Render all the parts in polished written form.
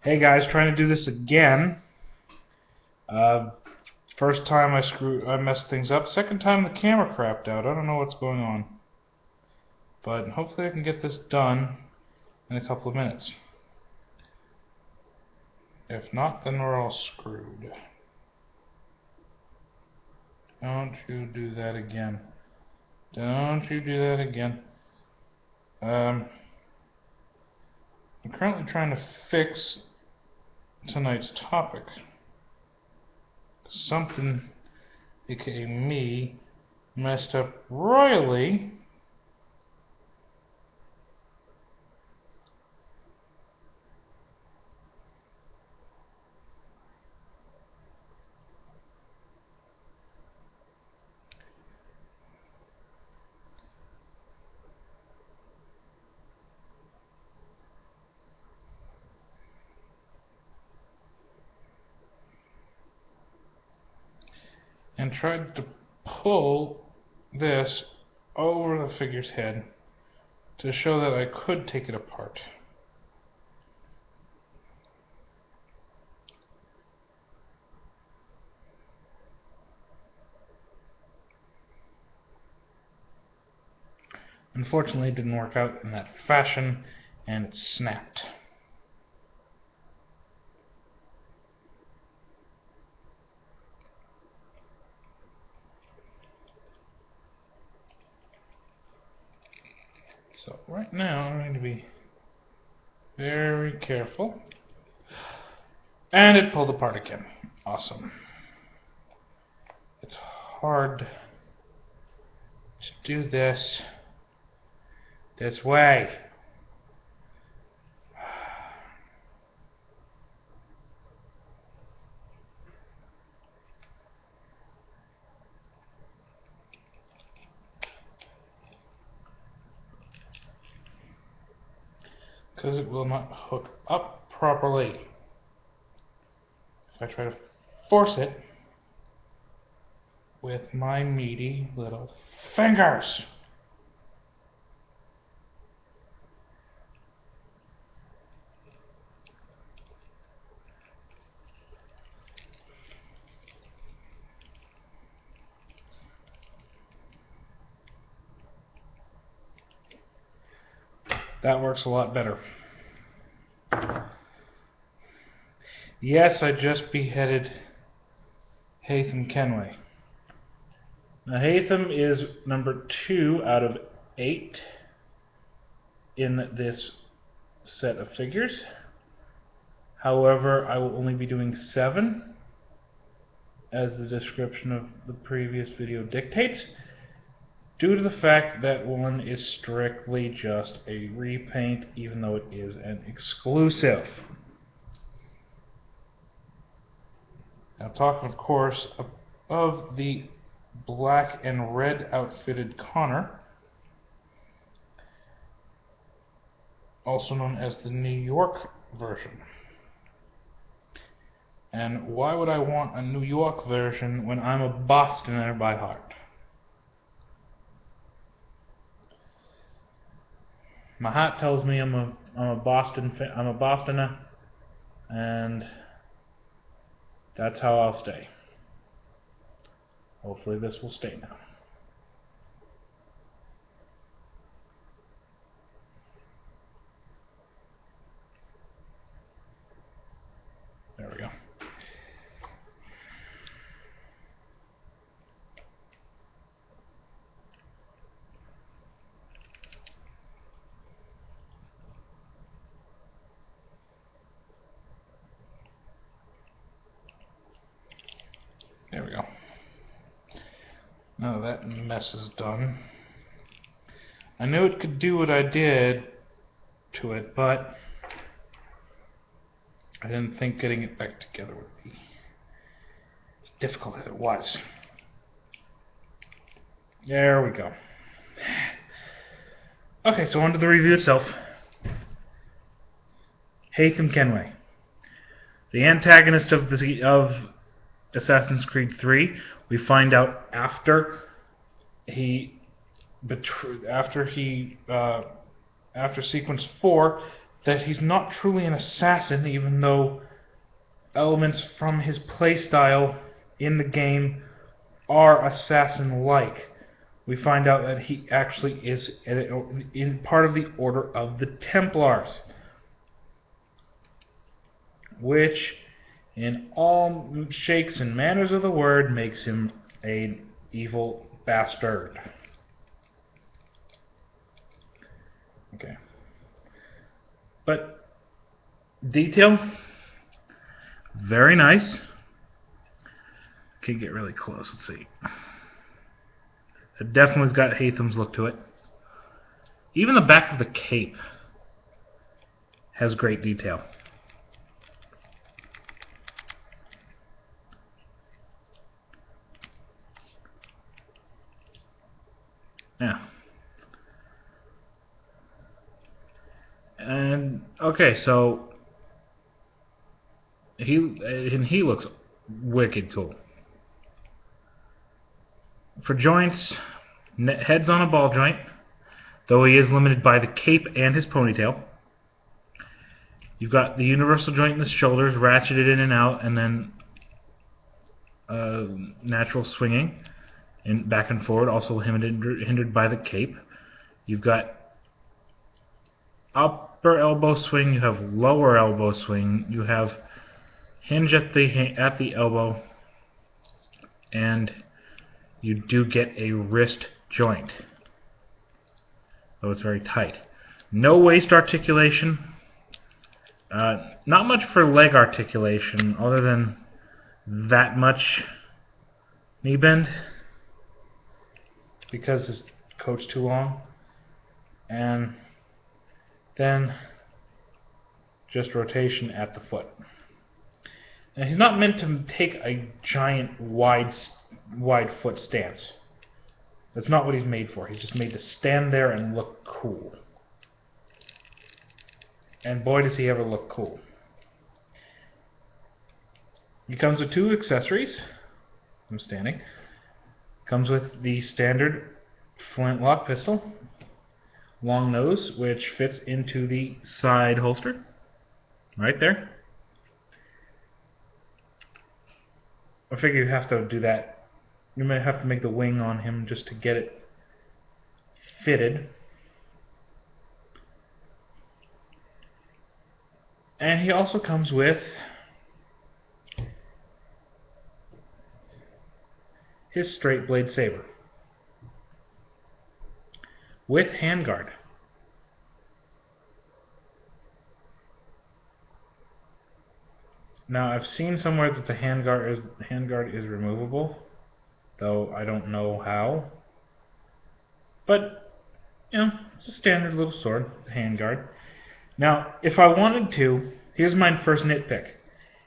Hey guys, trying to do this again. First time I messed things up. Second time the camera crapped out. I don't know what's going on. But hopefully I can get this done in a couple of minutes. If not, then we're all screwed. Don't you do that again. Don't you do that again. I'm currently trying to fix tonight's topic. Something, aka me, messed up royally. And tried to pull this over the figure's head to show that I could take it apart. Unfortunately, it didn't work out in that fashion, and it snapped. So right now I'm going to be very careful. And it pulled apart again. Awesome. It's hard to do this way. Because it will not hook up properly. If I try to force it with my meaty little fingers. That works a lot better. Yes, I just beheaded Haytham Kenway. Now Haytham is number 2 out of 8 in this set of figures. However, I will only be doing 7, as the description of the previous video dictates, due to the fact that one is strictly just a repaint, even though it is an exclusive. Now, talking, of course, of the black and red outfitted Connor, also known as the New York version. And why would I want a New York version when I'm a Bostoner by heart? My heart tells me I'm a Bostoner, and that's how I'll stay. Hopefully this will stay now. There we go. There we go. Now that mess is done. I knew it could do what I did to it, but I didn't think getting it back together would be as difficult as it was. There we go. Okay, so on to the review itself. Haytham Kenway, the antagonist of Assassin's Creed 3. We find out after after sequence 4 that he's not truly an assassin, even though elements from his playstyle in the game are assassin-like. We find out that he actually is in part of the Order of the Templars, which, in all shakes and manners of the word, makes him an evil bastard. Okay. But detail, very nice. Can get really close. Let's see. It definitely's got Haytham's look to it. Even the back of the cape has great detail. Yeah. And okay, so he looks wicked cool. For joints, head's on a ball joint, though he is limited by the cape and his ponytail. You've got the universal joint in the shoulders, ratcheted in and out, and then natural swinging and back and forward, also hindered by the cape. You've got upper elbow swing, you have lower elbow swing, you have hinge at the elbow, and you do get a wrist joint, though it's very tight. No waist articulation, not much for leg articulation other than that much knee bend because his coat's too long, and then just rotation at the foot. And he's not meant to take a giant wide foot stance. That's not what he's made for. He's just made to stand there and look cool. And boy, does he ever look cool. He comes with 2 accessories. I'm standing. Comes with the standard flintlock pistol, long nose, which fits into the side holster right there. I figure you have to do that. You might have to make the wing on him just to get it fitted. And he also comes with his straight blade saber with handguard. Now, I've seen somewhere that the handguard is removable, though I don't know how. But, you know, it's a standard little sword, the handguard. Now, if I wanted to, here's my first nitpick.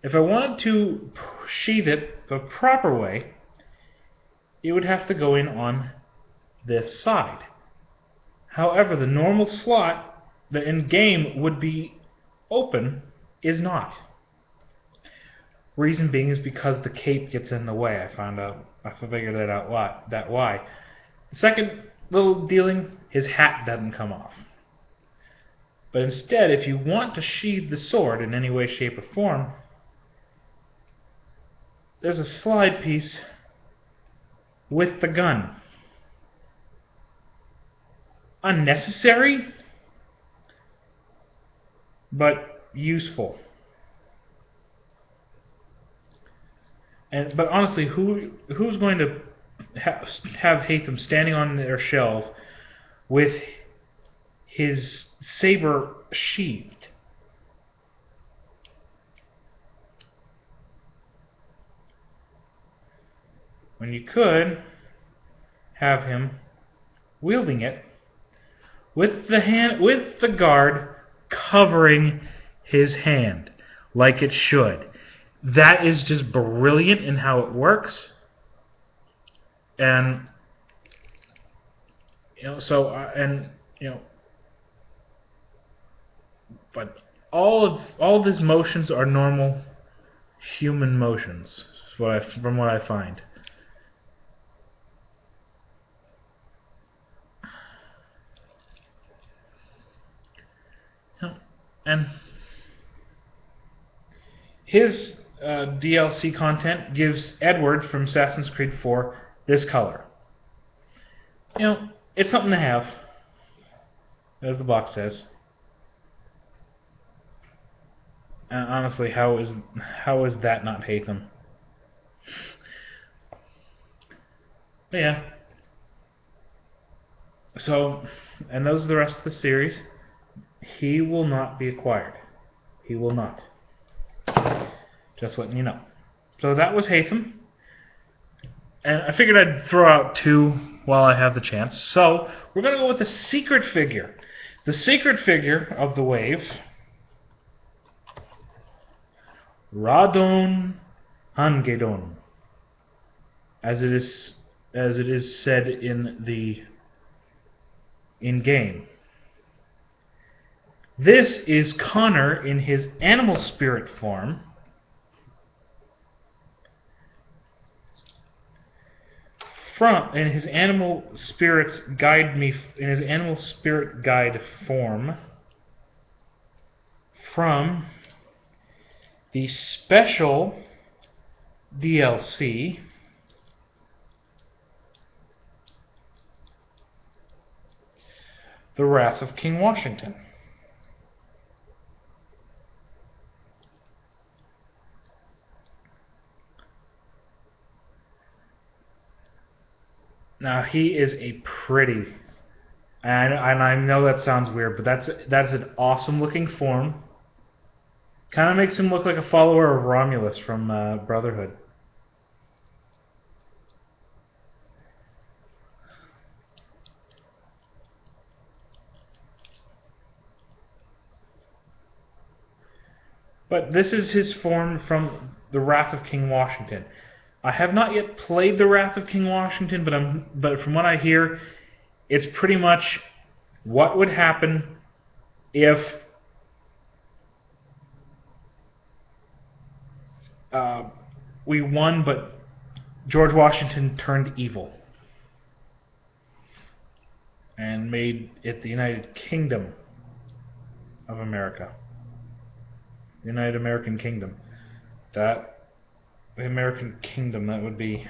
If I wanted to sheath it the proper way, it would have to go in on this side. However, the normal slot that in game would be open is not. Reason being is because the cape gets in the way. I figured that out why. Second little dealing, his hat doesn't come off. But instead, if you want to sheathe the sword in any way, shape, or form, there's a slide piece with the gun. Unnecessary, but useful. But honestly, who's going to have Haytham standing on their shelf with his saber sheathed? When you could have him wielding it with the guard covering his hand like it should. That is just brilliant in how it works. And but all of his motions are normal human motions, from what I find. And his DLC content gives Edward from Assassin's Creed 4 this color. You know, it's something to have, as the box says. And honestly, how is that not Haytham? But yeah. So, and those are the rest of the series. He will not be acquired. He will not. Just letting you know. So that was Haytham. And I figured I'd throw out two while I have the chance. So, we're going to go with the secret figure. The secret figure of the wave, Ratonhnhake, as it is said in game. This is Connor in his animal spirit form. In his animal spirit guide form from the special DLC The Wrath of King Washington. Now he is a pretty, and I know that sounds weird, but that's an awesome looking form. Kind of makes him look like a follower of Romulus from Brotherhood. But this is his form from The Wrath of King Washington. I have not yet played The Wrath of King Washington, but from what I hear, it's pretty much what would happen if we won, but George Washington turned evil and made it the United Kingdom of America. The United American Kingdom. The American Kingdom, that would be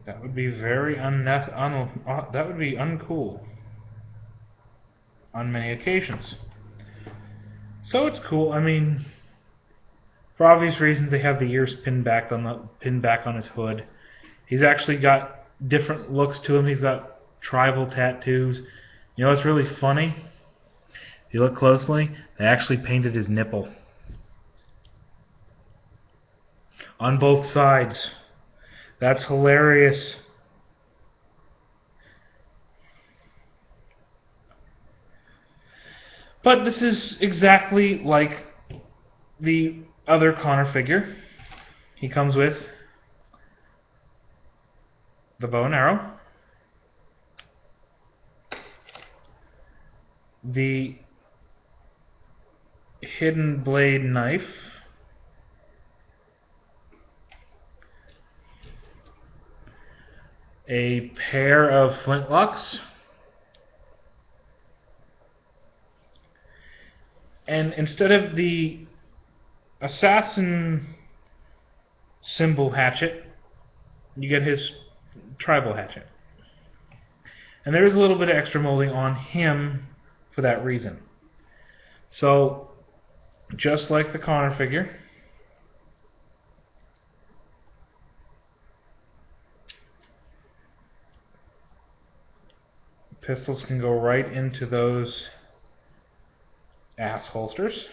very that would be uncool on many occasions. So it's cool. I mean, for obvious reasons, they have the ears pinned back on his hood. He's actually got different looks to him. He's got tribal tattoos. You know what's really funny? If you look closely, they actually painted his nipple on both sides. That's hilarious. But this is exactly like the other Connor figure. He comes with the bow and arrow, the hidden blade knife, a pair of flintlocks, and instead of the assassin symbol hatchet, you get his tribal hatchet. And there is a little bit of extra molding on him for that reason. So, just like the Connor figure, pistols can go right into those ass holsters.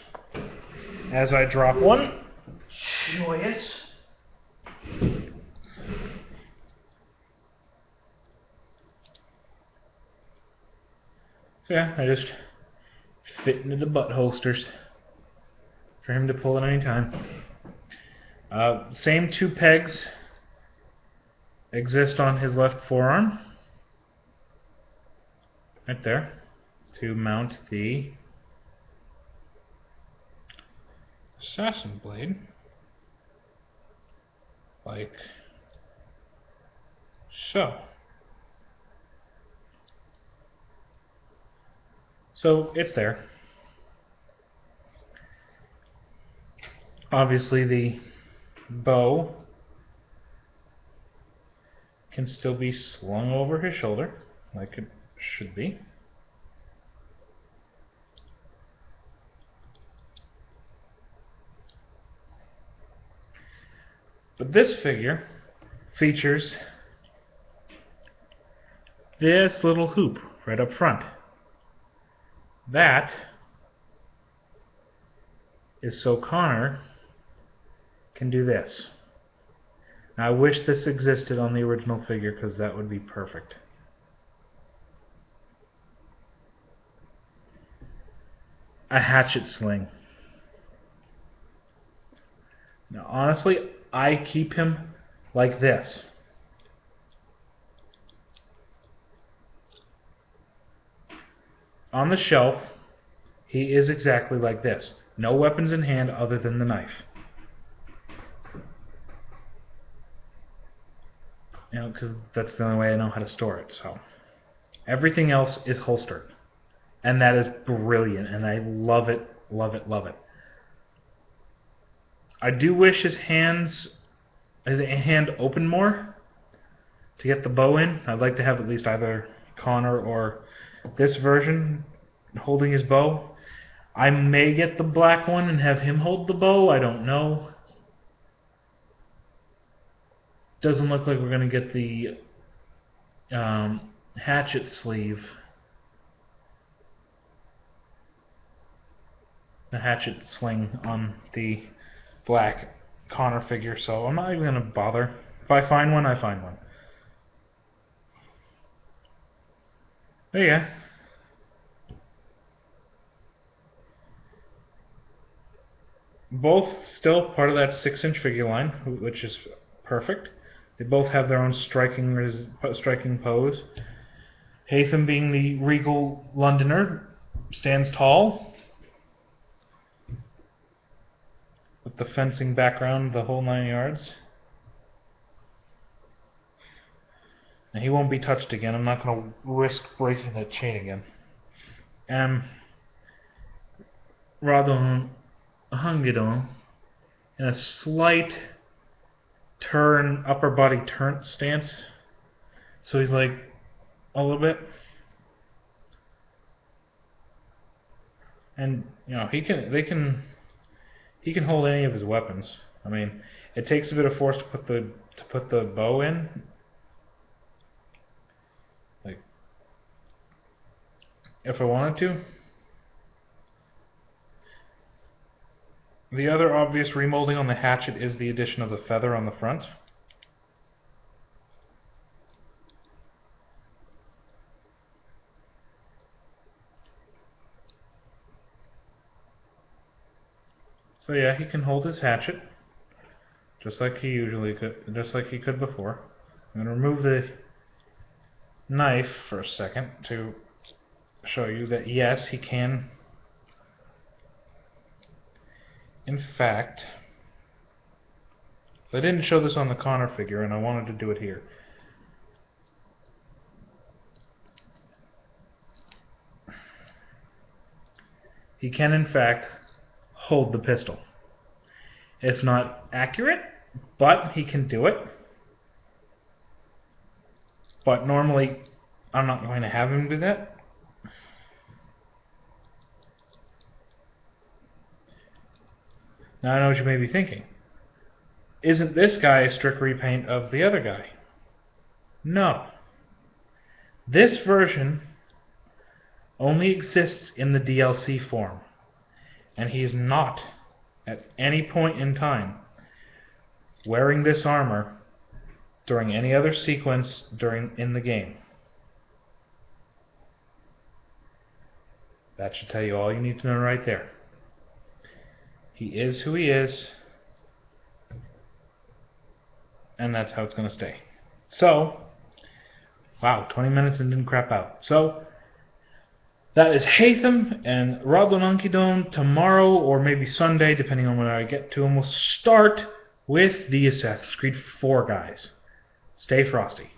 As I drop one, joyous. So yeah, I just fit into the butt holsters for him to pull at any time. Same two pegs exist on his left forearm, right there, to mount the assassin blade, like so. So it's there. Obviously the bow can still be slung over his shoulder, like it should be. But this figure features this little hoop right up front. That is so Connor can do this. Now, I wish this existed on the original figure because that would be perfect. A hatchet sling. Now, honestly, I keep him like this. On the shelf, he is exactly like this. No weapons in hand other than the knife. You know, because that's the only way I know how to store it. So everything else is holstered. And that is brilliant, and I love it, love it, love it. I do wish his hand open more to get the bow in. I'd like to have at least either Connor or this version holding his bow. I may get the black one and have him hold the bow. I don't know. Doesn't look like we're going to get the hatchet sleeve. The hatchet sling on the black Connor figure, so I'm not even going to bother. If I find one, I find one. There you go. Both still part of that 6-inch figure line, which is perfect. They both have their own striking pose. Haytham, being the regal Londoner, stands tall, with the fencing background, the whole 9 yards. And he won't be touched again. I'm not going to risk breaking that chain again. Ratonhnhake in a slight turn, upper body turn stance. So he's like a little bit. And you know, he can hold any of his weapons. I mean, it takes a bit of force to put the bow in. Like, if I wanted to. The other obvious remolding on the hatchet is the addition of the feather on the front. So yeah, he can hold his hatchet, just like he could before. I'm going to remove the knife for a second to show you that yes, he can. In fact, I didn't show this on the Connor figure, and I wanted to do it here. He can, in fact, hold the pistol. It's not accurate, but he can do it. But normally, I'm not going to have him do that. Now I know what you may be thinking. Isn't this guy a strict repaint of the other guy? No. This version only exists in the DLC form, and he is not, at any point in time, wearing this armor during any other sequence in the game. That should tell you all you need to know right there. He is who he is, and that's how it's going to stay. So, wow, 20 minutes and didn't crap out. So, that is Haytham and Ratonhnhake tomorrow, or maybe Sunday, depending on when I get to him. We'll start with the Assassin's Creed 4 guys. Stay frosty.